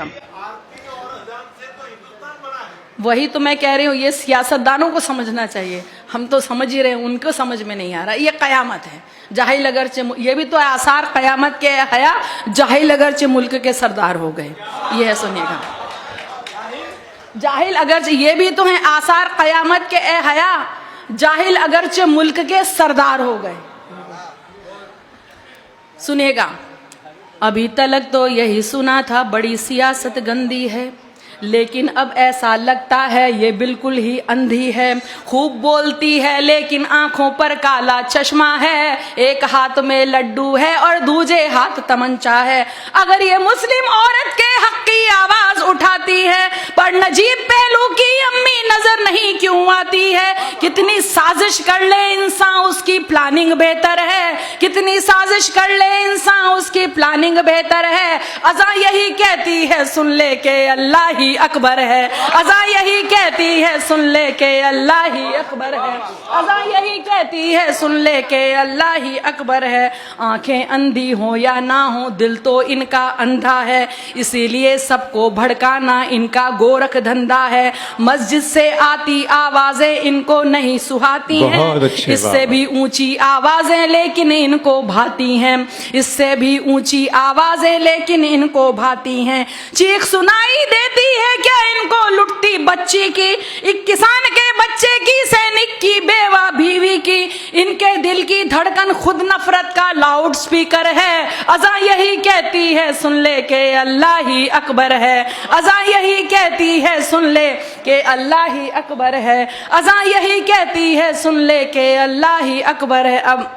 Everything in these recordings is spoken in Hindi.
सुनिएगा। वही तो मैं कह रही हूँ, ये सियासतदानों को समझना चाहिए, हम तो समझ ही रहे हैं, उनको समझ में नहीं आ रहा। ये कयामत है, जाहिल अगरचे, ये भी तो आसार कयामत के हया, जाहिल अगरचे मुल्क के सरदार हो गए। ये है, सुनिएगा, जाहिल अगरचे, ये भी तो है आसार कयामत के ए हया, जाहिल अगरचे मुल्क के सरदार हो गए। सुनिएगा, अभी तक तो यही सुना था बड़ी सियासत गंदी है, लेकिन अब ऐसा लगता है ये बिल्कुल ही अंधी है। खूब बोलती है लेकिन आंखों पर काला चश्मा है, एक हाथ में लड्डू है और दूजे हाथ तमंचा है। अगर ये मुस्लिम औरत के हक की आवाज उठाती है, पर नजीब पहलू की अम्मी नजर नहीं क्यों आती है? कितनी साजिश कर ले इंसान, उसकी प्लानिंग बेहतर है, कितनी साजिश कर ले इंसान, उसकी प्लानिंग बेहतर है। अज़ा यही कहती है सुन ले के अल्लाह ही अकबर है, अज़ा यही कहती है सुन ले के अल्लाह ही अकबर है, अज़ा यही कहती है सुन ले के अल्लाह ही अकबर है। आंखें अंधी हो या ना हो, दिल तो इनका अंधा है, इसीलिए सबको भड़काना इनका गोरख धंधा है। मस्जिद से आती आवाजें इनको नहीं सुहाती हैं, इससे भी ऊंची आवाजें लेकिन इनको भाती हैं, इससे भी ऊंची आवाजें लेकिन इनको भाती हैं। चीख सुनाई देती है क्या इनको लुटती बच्ची की, एक किसान के बच्चे की, सैनिक की, बेवा बीवी की। इनके दिल की धड़कन खुद नफरत का लाउड स्पीकर है। अज़ा यही कहती है सुन ले के अल्लाह ही अकबर है, अज़ा यही कहती है सुन ले के अल्लाह ही अकबर है, अज़ा यही कहती है सुन ले के अल्लाह ही अकबर है। अब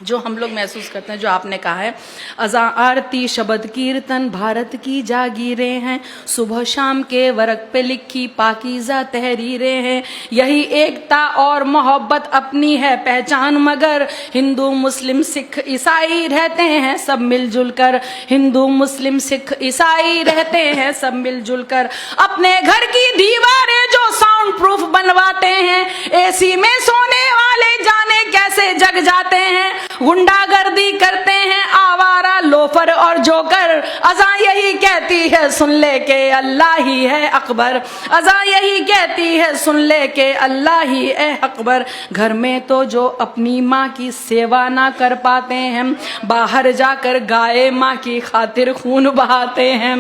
जो हम लोग महसूस करते हैं, जो आपने कहा है, अज़ा आरती शब्द कीर्तन भारत की जागीरें हैं, सुबह शाम के वर्क पे लिखी पाकीज़ा तहरीरें हैं। यही एकता और मोहब्बत अपनी है पहचान, मगर हिंदू मुस्लिम सिख ईसाई रहते हैं सब मिलजुल कर, हिंदू मुस्लिम सिख ईसाई रहते हैं सब मिलजुल कर। अपने घर की दीवारें जो साउंड प्रूफ बनवाते हैं, एसी में सोने वाले जाने कैसे जग जाते हैं। गुंडागर्दी करते हैं आवारा लोफर और जोकर। अज़ा यही कहती है सुन ले के अल्लाह ही है अकबर, अज़ा यही कहती है सुन ले के अल्लाह ही है अकबर। घर में तो जो अपनी माँ की सेवा ना कर पाते हैं, बाहर जाकर गाय माँ की खातिर खून बहाते हैं।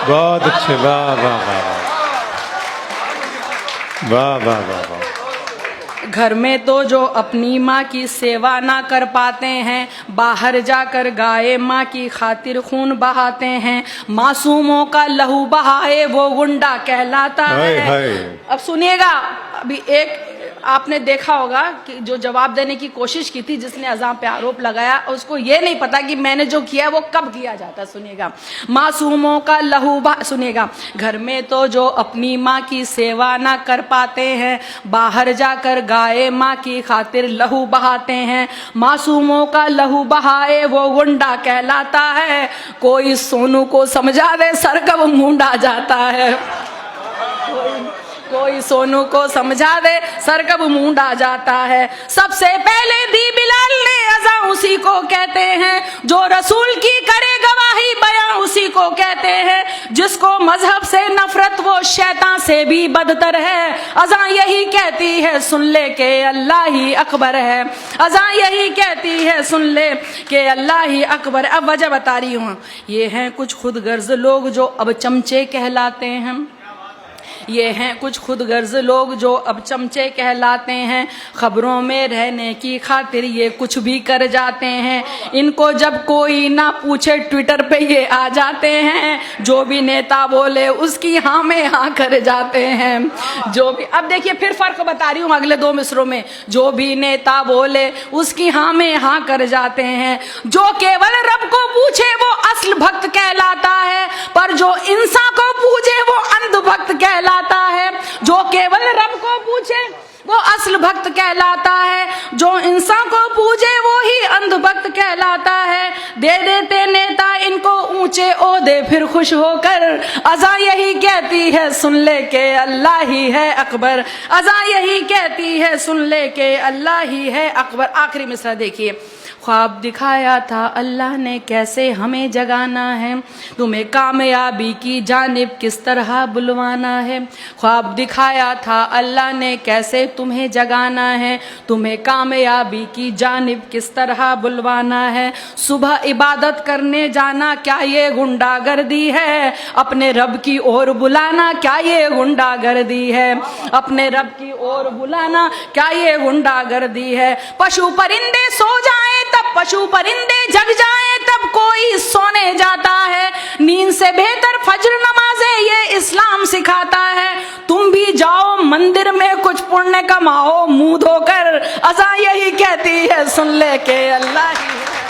बहुत अच्छे, वाह वाह वाह वाह वाह वाह वाह। घर में तो जो अपनी माँ की सेवा ना कर पाते हैं, बाहर जाकर गाय माँ की खातिर खून बहाते हैं। मासूमों का लहू बहाए वो गुंडा कहलाता है। अब सुनिएगा, अभी एक आपने देखा होगा कि जो जवाब देने की कोशिश की थी, जिसने अज़ा पे आरोप लगाया, उसको ये नहीं पता कि मैंने जो किया वो कब किया जाता। सुनिएगा, मासूमों का लहू सुनिएगा, घर में तो जो अपनी माँ की सेवा ना कर पाते हैं, बाहर जाकर गाय माँ की खातिर लहू बहाते हैं। मासूमों का लहू बहाए वो गुंडा कहलाता है। कोई सोनू को समझा दे सर कब मूंडा जाता है, कोई सोनू को समझा दे सर कब मूंडा जाता है। सबसे पहले दी बिलाल ने अज़ा उसी को कहते हैं, जो रसूल की करे गवाही बयां उसी को कहते हैं। जिसको मजहब से नफरत वो शैतान से भी बदतर है। अज़ा यही कहती है सुन ले के अल्लाह ही अकबर है, अज़ा यही कहती है सुन ले के अल्लाह ही अकबर। अब वजह बता रही हूँ, ये हैं कुछ खुद गर्ज लोग जो अब चमचे कहलाते हैं, ये हैं कुछ खुद गर्ज लोग जो अब चमचे कहलाते हैं। खबरों में रहने की खातिर ये कुछ भी कर जाते हैं। इनको जब कोई ना पूछे ट्विटर पे ये आ जाते हैं, जो भी नेता बोले उसकी हाँ में हाँ कर जाते हैं। जो भी, अब देखिए फिर फर्क बता रही हूँ अगले दो मिसरों में, जो भी नेता बोले उसकी हाँ में हाँ कर जाते हैं। जो केवल रब को पूछे वो असल भक्त कहलाता है, पर जो इंसान को पूछे वो अंधभक्त कहलाता है। जो केवल रब को पूछे वो असल भक्त कहलाता है, जो इंसान को पूजे वो ही अंधभक्त कहलाता है। दे देते नेता इनको ऊंचे ओहदे फिर खुश होकर। अज़ा यही कहती है सुन ले के अल्लाह ही है अकबर, अज़ा यही कहती है सुन ले के अल्लाह ही है अकबर। आखिरी मिसरा देखिए, ख्वाब दिखाया था अल्लाह ने कैसे हमें जगाना है, तुम्हें कामयाबी की जानिब किस तरह बुलवाना है। ख्वाब दिखाया था अल्लाह ने कैसे तुम्हें जगाना है, तुम्हें कामयाबी की जानिब किस तरह बुलवाना है। सुबह इबादत करने जाना क्या ये गुंडागर्दी है, अपने रब की ओर बुलाना क्या ये गुंडागर्दी है, अपने रब की ओर बुलाना क्या ये गुंडागर्दी है। पशु परिंदे सो जाएं तब पशु परिंदे जग जाएं तब कोई सोने जाता है, नींद से बेहतर फज्र नमाज़ें ये इस्लाम सिखाता है। तुम भी जाओ मंदिर में कुछ पुण्य कमाओ, मुंह धोकर अज़ान यही कहती है सुन ले के अल्लाह ही है।